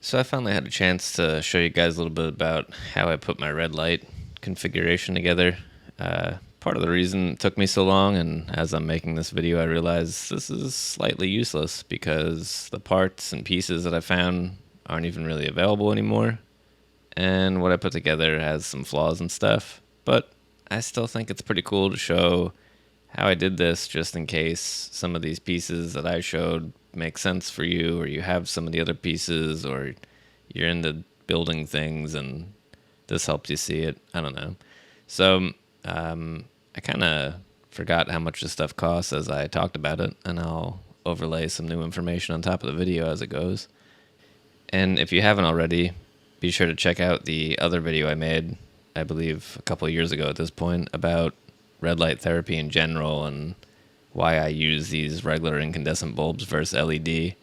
So I finally had a chance to show you guys a little bit about how I put my red light configuration together. Part of the reason it took me so long, and as I'm making this video, I realize this is slightly useless because the parts and pieces that I found aren't even really available anymore. And what I put together has some flaws and stuff, but I still think it's pretty cool to show how I did this just in case some of these pieces that I showed make sense for you, or you have some of the other pieces, or you're into building things and this helps you see it. I don't know. So I kind of forgot how much this stuff costs as I talked about it, and I'll overlay some new information on top of the video as it goes. And if you haven't already, be sure to check out the other video I made, I believe a couple of years ago at this point, about red light therapy in general and why I use these regular incandescent bulbs versus LED.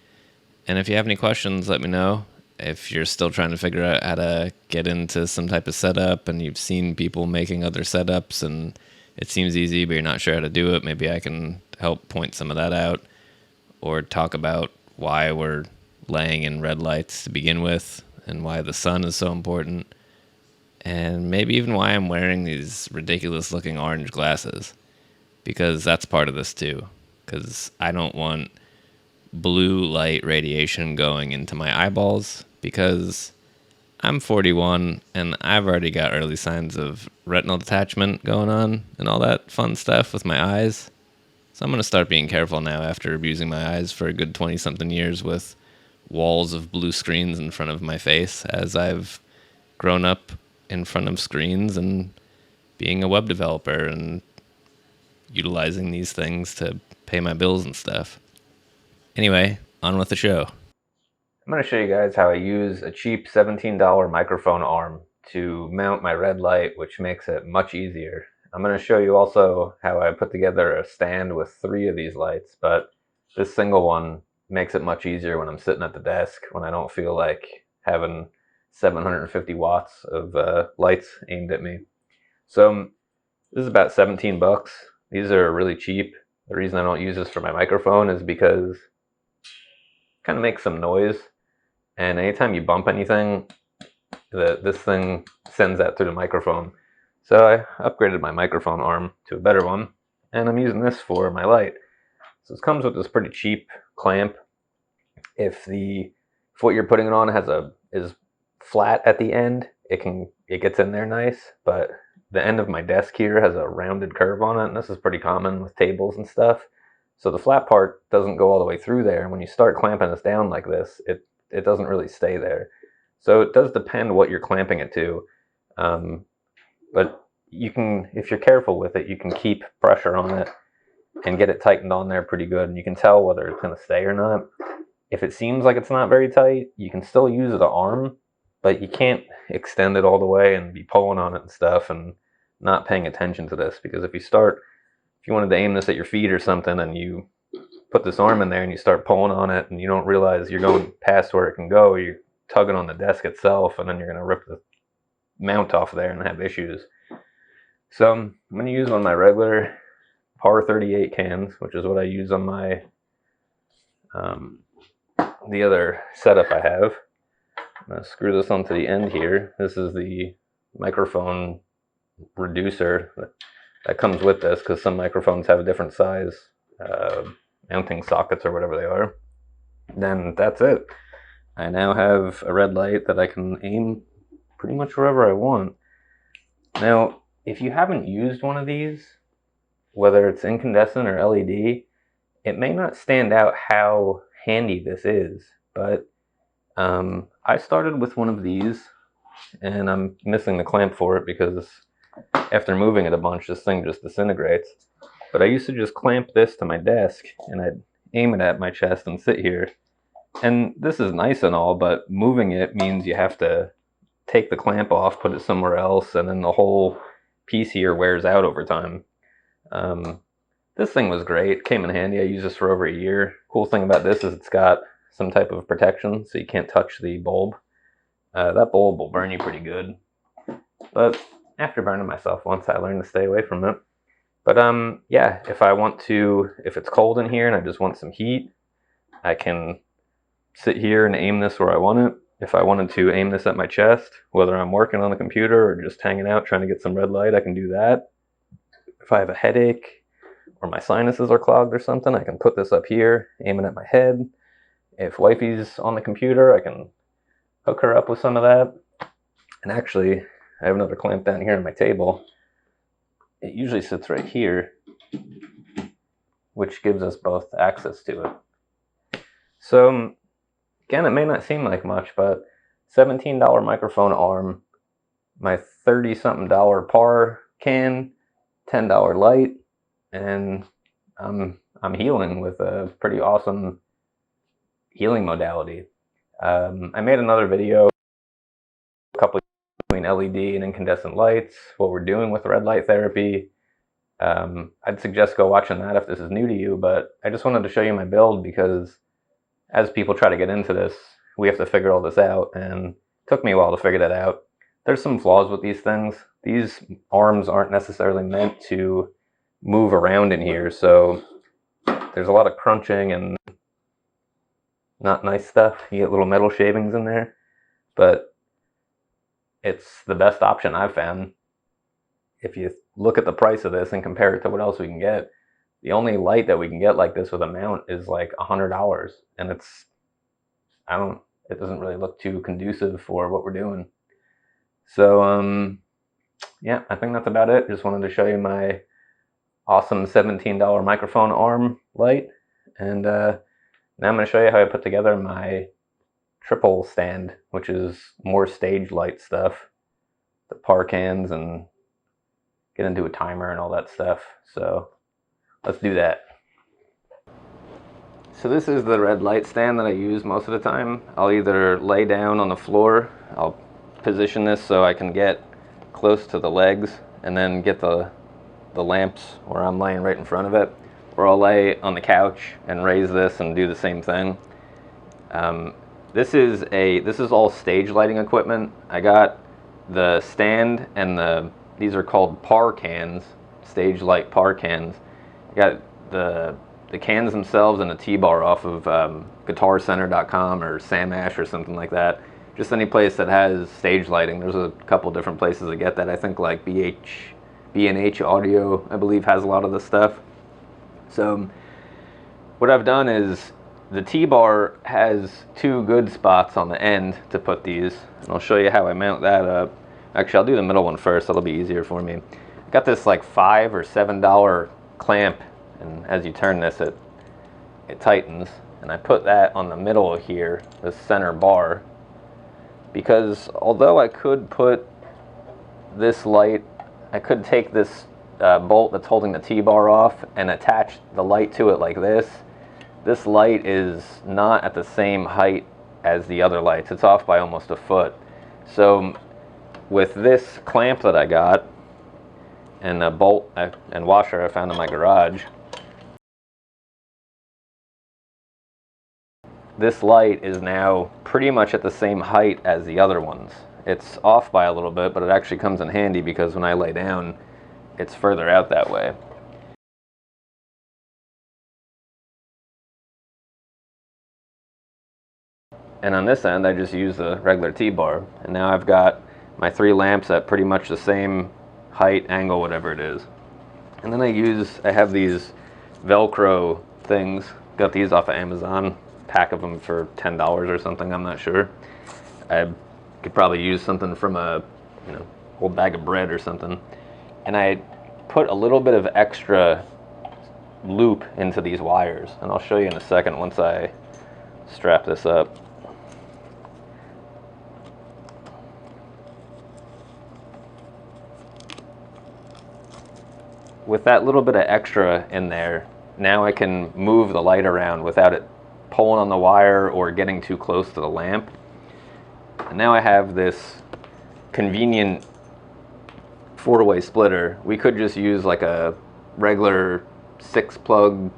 And if you have any questions, let me know. If you're still trying to figure out how to get into some type of setup and you've seen people making other setups and it seems easy but you're not sure how to do it, maybe I can help point some of that out or talk about why we're laying in red lights to begin with and why the sun is so important. And maybe even why I'm wearing these ridiculous looking orange glasses, because that's part of this too. Because I don't want blue light radiation going into my eyeballs, because I'm 41 and I've already got early signs of retinal detachment going on and all that fun stuff with my eyes. So I'm going to start being careful now after abusing my eyes for a good 20 something years with walls of blue screens in front of my face as I've grown up in front of screens and being a web developer and utilizing these things to pay my bills and stuff. Anyway, on with the show. I'm going to show you guys how I use a cheap $17 microphone arm to mount my red light, which makes it much easier. I'm going to show you also how I put together a stand with 3 of these lights, but this single one makes it much easier when I'm sitting at the desk, when I don't feel like having 750 watts of lights aimed at me. So this is about 17 bucks. These are really cheap. The reason I don't use this for my microphone is because it kind of makes some noise, and anytime you bump anything, this thing sends that through the microphone. So I upgraded my microphone arm to a better one, and I'm using this for my light. So this comes with this pretty cheap clamp. If what you're putting it on is flat at the end, it gets in there nice, but the end of my desk here has a rounded curve on it, and this is pretty common with tables and stuff. So the flat part doesn't go all the way through there, and when you start clamping this down like this, it doesn't really stay there. So it does depend what you're clamping it to, but you can, if you're careful with it, you can keep pressure on it and get it tightened on there pretty good, and you can tell whether it's going to stay or not. If it seems like it's not very tight, you can still use the arm, but you can't extend it all the way and be pulling on it and stuff and not paying attention to this, because if you wanted to aim this at your feet or something and you put this arm in there and you start pulling on it and you don't realize you're going past where it can go, you're tugging on the desk itself, and then you're going to rip the mount off there and have issues. So I'm going to use one of my regular Par 38 cans, which is what I use on my the other setup I have. I'm going to screw this onto the end here. This is the microphone reducer that comes with this, because some microphones have a different size mounting sockets or whatever they are. Then that's it. I now have a red light that I can aim pretty much wherever I want. Now, if you haven't used one of these, whether it's incandescent or LED, it may not stand out how handy this is, but I started with one of these, and I'm missing the clamp for it because after moving it a bunch, this thing just disintegrates. But I used to just clamp this to my desk, and I'd aim it at my chest and sit here. And this is nice and all, but moving it means you have to take the clamp off, put it somewhere else, and then the whole piece here wears out over time. This thing was great, came in handy. I used this for over a year. Cool thing about this is it's got some type of protection, so you can't touch the bulb. That bulb will burn you pretty good. But after burning myself once, I learned to stay away from it. But yeah, if it's cold in here and I just want some heat, I can sit here and aim this where I want it. if I wanted to aim this at my chest, whether I'm working on the computer or just hanging out trying to get some red light, I can do that. If I have a headache or my sinuses are clogged or something, I can put this up here, aim it at my head. If wifey's on the computer, I can hook her up with some of that. And actually, I have another clamp down here on my table. It usually sits right here, which gives us both access to it. So again, it may not seem like much, but $17 microphone arm, my $30-something par can, $10 light, and I'm healing with a pretty awesome healing modality. I made another video a couple between LED and incandescent lights, what we're doing with red light therapy. I'd suggest go watching that if this is new to you, but I just wanted to show you my build because as people try to get into this, we have to figure all this out, and it took me a while to figure that out. There's some flaws with these things. These arms aren't necessarily meant to move around in here, so there's a lot of crunching and not nice stuff. You get little metal shavings in there, but it's the best option I've found. If you look at the price of this and compare it to what else we can get, the only light that we can get like this with a mount is like $100, and it doesn't really look too conducive for what we're doing. So yeah, I think that's about it. Just wanted to show you my awesome $17 microphone arm light, and now I'm going to show you how I put together my triple stand, which is more stage light stuff, the par cans, and get into a timer and all that stuff. So let's do that. So this is the red light stand that I use most of the time. I'll either lay down on the floor, I'll position this so I can get close to the legs and then get the lamps where I'm laying right in front of it, or I'll lay on the couch and raise this and do the same thing. This is all stage lighting equipment. I got the stand and these are called par cans, stage light par cans. I got the cans themselves and a T-bar off of guitarcenter.com or Sam Ash or something like that. Just any place that has stage lighting. There's a couple different places to get that. I think like B&H Audio, I believe, has a lot of this stuff. So what I've done is the T-bar has two good spots on the end to put these, and I'll show you how I mount that up. Actually, I'll do the middle one first. That'll be easier for me. I got this like $5 or $7 clamp, and as you turn this, it tightens, and I put that on the middle here, the center bar, because although I could put this light, I could take this bolt that's holding the T-bar off and attach the light to it like this. This light is not at the same height as the other lights. It's off by almost a foot. So with this clamp that I got and a bolt and washer I found in my garage, this light is now pretty much at the same height as the other ones. It's off by a little bit, but it actually comes in handy because when I lay down, it's further out that way. And on this end, I just use the regular T-bar. And now I've got my 3 lamps at pretty much the same height, angle, whatever it is. And then I have these Velcro things. Got these off of Amazon. Pack of them for $10 or something, I'm not sure. I could probably use something from a whole bag of bread or something. And I put a little bit of extra loop into these wires. And I'll show you in a second once I strap this up. With that little bit of extra in there, now I can move the light around without it pulling on the wire or getting too close to the lamp. And now I have this convenient 4-way splitter. We could just use like a regular 6-plug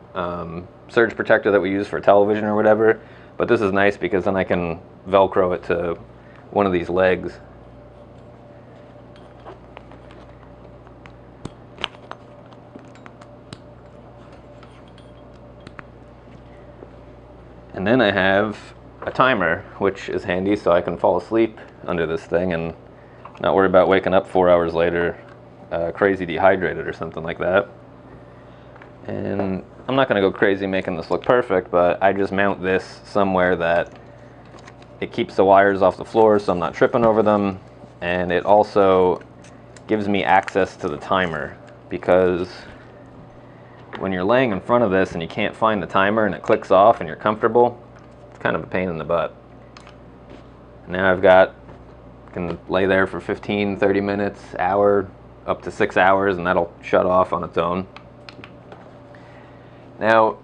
surge protector that we use for television or whatever, but this is nice because then I can Velcro it to one of these legs. And then I have a timer, which is handy so I can fall asleep under this thing and not worry about waking up 4 hours later crazy dehydrated or something like that. And I'm not going to go crazy making this look perfect, but I just mount this somewhere that it keeps the wires off the floor so I'm not tripping over them, and it also gives me access to the timer, because when you're laying in front of this and you can't find the timer and it clicks off and you're comfortable, it's kind of a pain in the butt. Now can lay there for 15, 30 minutes, hour, up to 6 hours, and that'll shut off on its own. Now,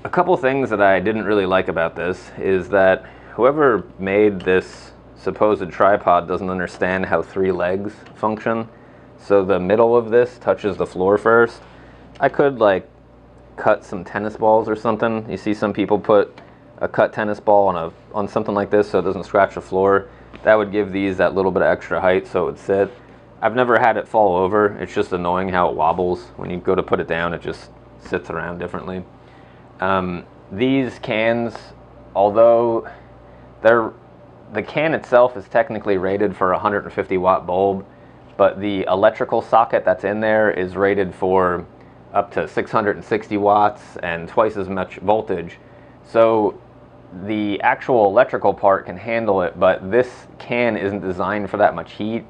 a couple things that I didn't really like about this is that whoever made this supposed tripod doesn't understand how 3 legs function. So the middle of this touches the floor first. I could like cut some tennis balls or something. You see some people put a cut tennis ball on something like this so it doesn't scratch the floor. That would give these that little bit of extra height so it would sit. I've never had it fall over. It's just annoying how it wobbles. When you go to put it down, it just sits around differently. These cans, although the can itself is technically rated for a 150 watt bulb, but the electrical socket that's in there is rated for up to 660 watts and twice as much voltage. So the actual electrical part can handle it, but this can isn't designed for that much heat.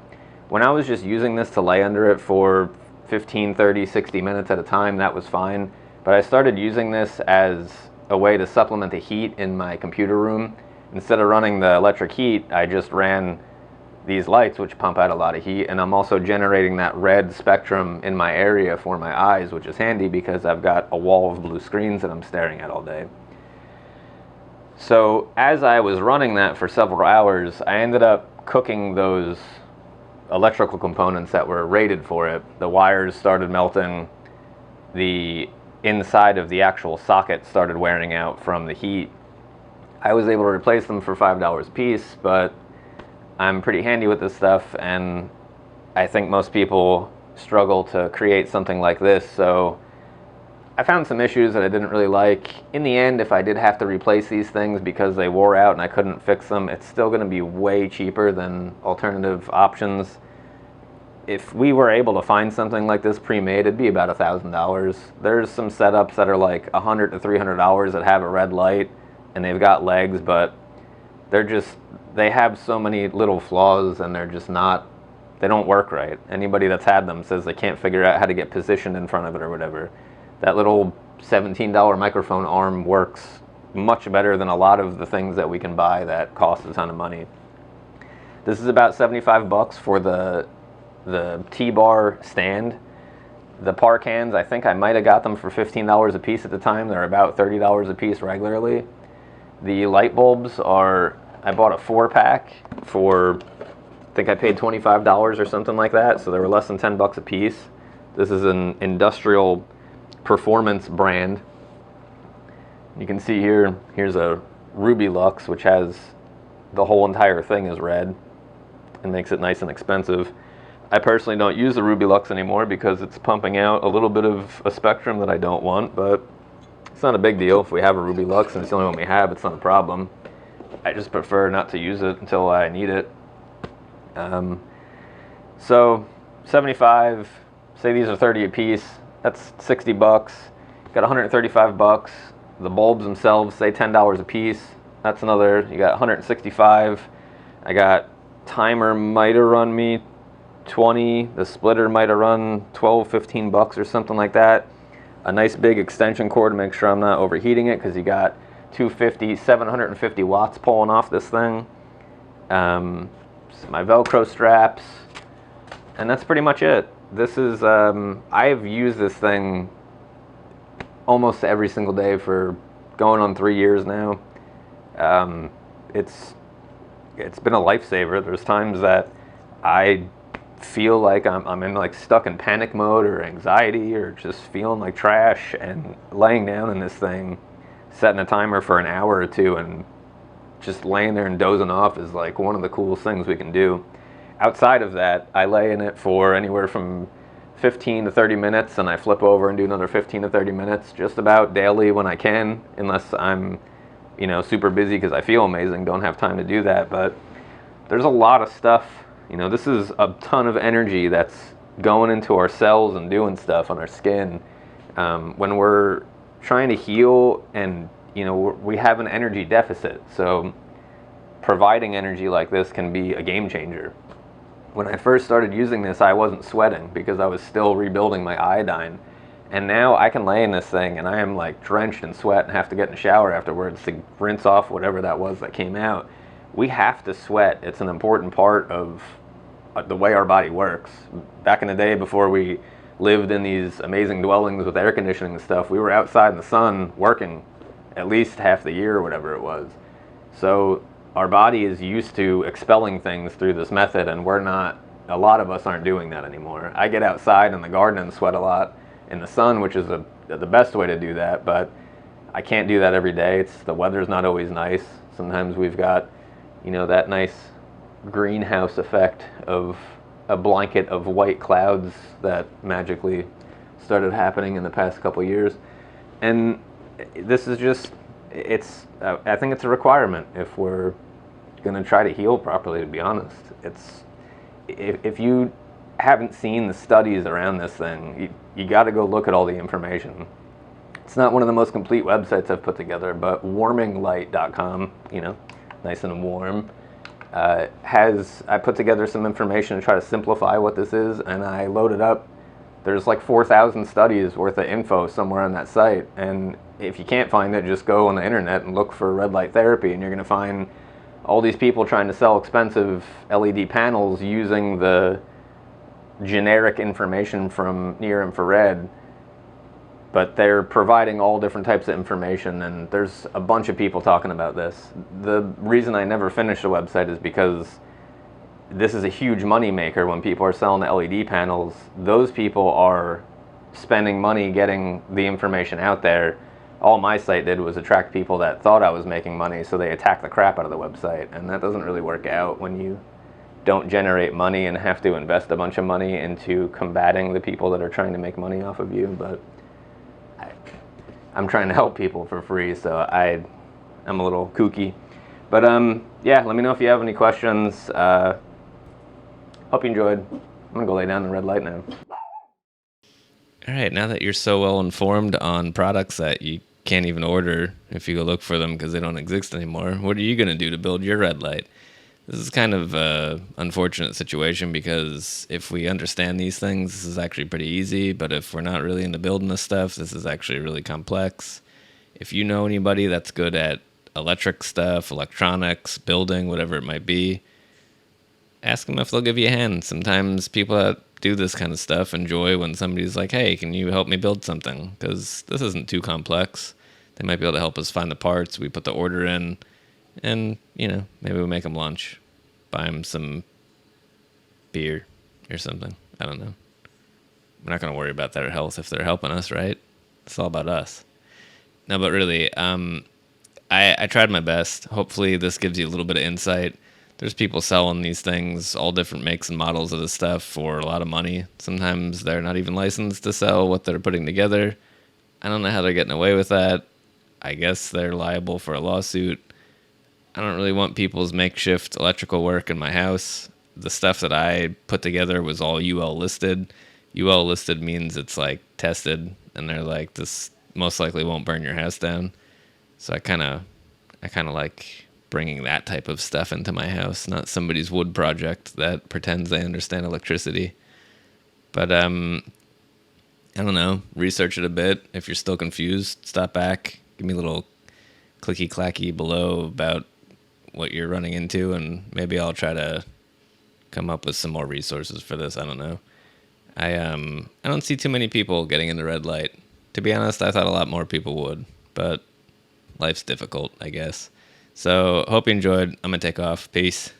When I was just using this to lay under it for 15, 30, 60 minutes at a time, that was fine. But I started using this as a way to supplement the heat in my computer room. Instead of running the electric heat, I just ran these lights, which pump out a lot of heat, and I'm also generating that red spectrum in my area for my eyes, which is handy because I've got a wall of blue screens that I'm staring at all day. So as I was running that for several hours, I ended up cooking those electrical components that were rated for it. The wires started melting, the inside of the actual socket started wearing out from the heat. I was able to replace them for $5 a piece, but I'm pretty handy with this stuff, and I think most people struggle to create something like this, so I found some issues that I didn't really like. In the end, if I did have to replace these things because they wore out and I couldn't fix them, it's still going to be way cheaper than alternative options. If we were able to find something like this pre-made, it'd be about $1,000. There's some setups that are like $100 to $300 that have a red light and they've got legs, but they have so many little flaws and they don't work right. Anybody that's had them says they can't figure out how to get positioned in front of it or whatever. That little $17 microphone arm works much better than a lot of the things that we can buy that cost a ton of money. This is about $75 for the T-bar stand. The par cans, I think I might have got them for $15 a piece at the time. They're about $30 a piece regularly. The light bulbs I bought a 4-pack for, I think I paid $25 or something like that, so they were less than $10 a piece. This is an industrial performance brand. You can see here's a Ruby Lux, which has the whole entire thing is red and makes it nice and expensive. I personally don't use the Ruby Lux anymore because it's pumping out a little bit of a spectrum that I don't want, but it's not a big deal. If we have a Ruby Lux and it's the only one we have, it's not a problem. I just prefer not to use it until I need it. So 75, say these are 30 a piece, that's $60. Got $135. The bulbs themselves, say $10 a piece. That's another, you got $165. I got timer might have run me $20. The splitter might have run $12, $15 or something like that. A nice big extension cord to make sure I'm not overheating it, because you got 750 watts pulling off this thing. My Velcro straps, and that's pretty much it. This is, I've used this thing almost every single day for going on 3 years now. It's been a lifesaver. There's times that I feel like I'm in like stuck in panic mode or anxiety or just feeling like trash, and laying down in this thing, setting a timer for an hour or two and just laying there and dozing off is like one of the coolest things we can do. Outside of that, I lay in it for anywhere from 15 to 30 minutes, and I flip over and do another 15 to 30 minutes just about daily when I can, unless I'm super busy because I feel amazing, don't have time to do that. But there's a lot of stuff. This is a ton of energy that's going into our cells and doing stuff on our skin. When we're trying to heal, and we have an energy deficit, so providing energy like this can be a game changer. When I first started using this, I wasn't sweating because I was still rebuilding my iodine. And now I can lay in this thing and I am like drenched in sweat and have to get in the shower afterwards to rinse off whatever that was that came out. We have to sweat. It's an important part of the way our body works. Back in the day, before we lived in these amazing dwellings with air conditioning and stuff, we were outside in the sun working at least half the year or whatever it was. So our body is used to expelling things through this method, and a lot of us aren't doing that anymore. I get outside in the garden and sweat a lot in the sun, which is the best way to do that, but I can't do that every day. The weather's not always nice. Sometimes we've got, that nice greenhouse effect of a blanket of white clouds that magically started happening in the past couple years. And this is just, I think it's a requirement if we're going to try to heal properly, to be honest. If you haven't seen the studies around this thing, you got to go look at all the information. It's not one of the most complete websites I've put together, but warminglight.com, nice and warm, I put together some information to try to simplify what this is, and I loaded up. There's like 4,000 studies worth of info somewhere on that site, and if you can't find it, just go on the internet and look for red light therapy, and you're going to find all these people trying to sell expensive LED panels using the generic information from near infrared, but they're providing all different types of information, and there's a bunch of people talking about this. The reason I never finished the website is because this is a huge money maker. When people are selling the LED panels, those people are spending money getting the information out there. All my site did was attract people that thought I was making money, so they attacked the crap out of the website, and that doesn't really work out when you don't generate money and have to invest a bunch of money into combating the people that are trying to make money off of you. But I'm trying to help people for free, so I'm a little kooky. But yeah, let me know if you have any questions. Hope you enjoyed. I'm gonna go lay down in the red light now. All right, now that you're so well informed on products that you can't even order if you go look for them because they don't exist anymore, what are you going to do to build your red light? This is kind of an unfortunate situation because if we understand these things, this is actually pretty easy, but if we're not really into building this stuff, this is actually really complex. If you know anybody that's good at electric stuff, electronics, building, whatever it might be, ask them if they'll give you a hand. Sometimes people that do this kind of stuff enjoy when somebody's like, hey, can you help me build something? Because this isn't too complex. They might be able to help us find the parts. We put the order in, and, maybe we make them lunch. Buy them some beer or something. I don't know. We're not going to worry about their health if they're helping us, right? It's all about us. No, but really, I tried my best. Hopefully this gives you a little bit of insight. There's people selling these things, all different makes and models of this stuff for a lot of money. Sometimes they're not even licensed to sell what they're putting together. I don't know how they're getting away with that. I guess they're liable for a lawsuit. I don't really want people's makeshift electrical work in my house. The stuff that I put together was all UL listed. UL listed means it's like tested, and they're like, this most likely won't burn your house down. So I kind of like bringing that type of stuff into my house, not somebody's wood project that pretends they understand electricity. But I don't know, research it a bit. If you're still confused, stop back, give me a little clicky clacky below about what you're running into, and maybe I'll try to come up with some more resources for this. I don't know. I don't see too many people getting into red light. To be honest, I thought a lot more people would, but life's difficult, I guess. So hope you enjoyed. I'm gonna take off. Peace.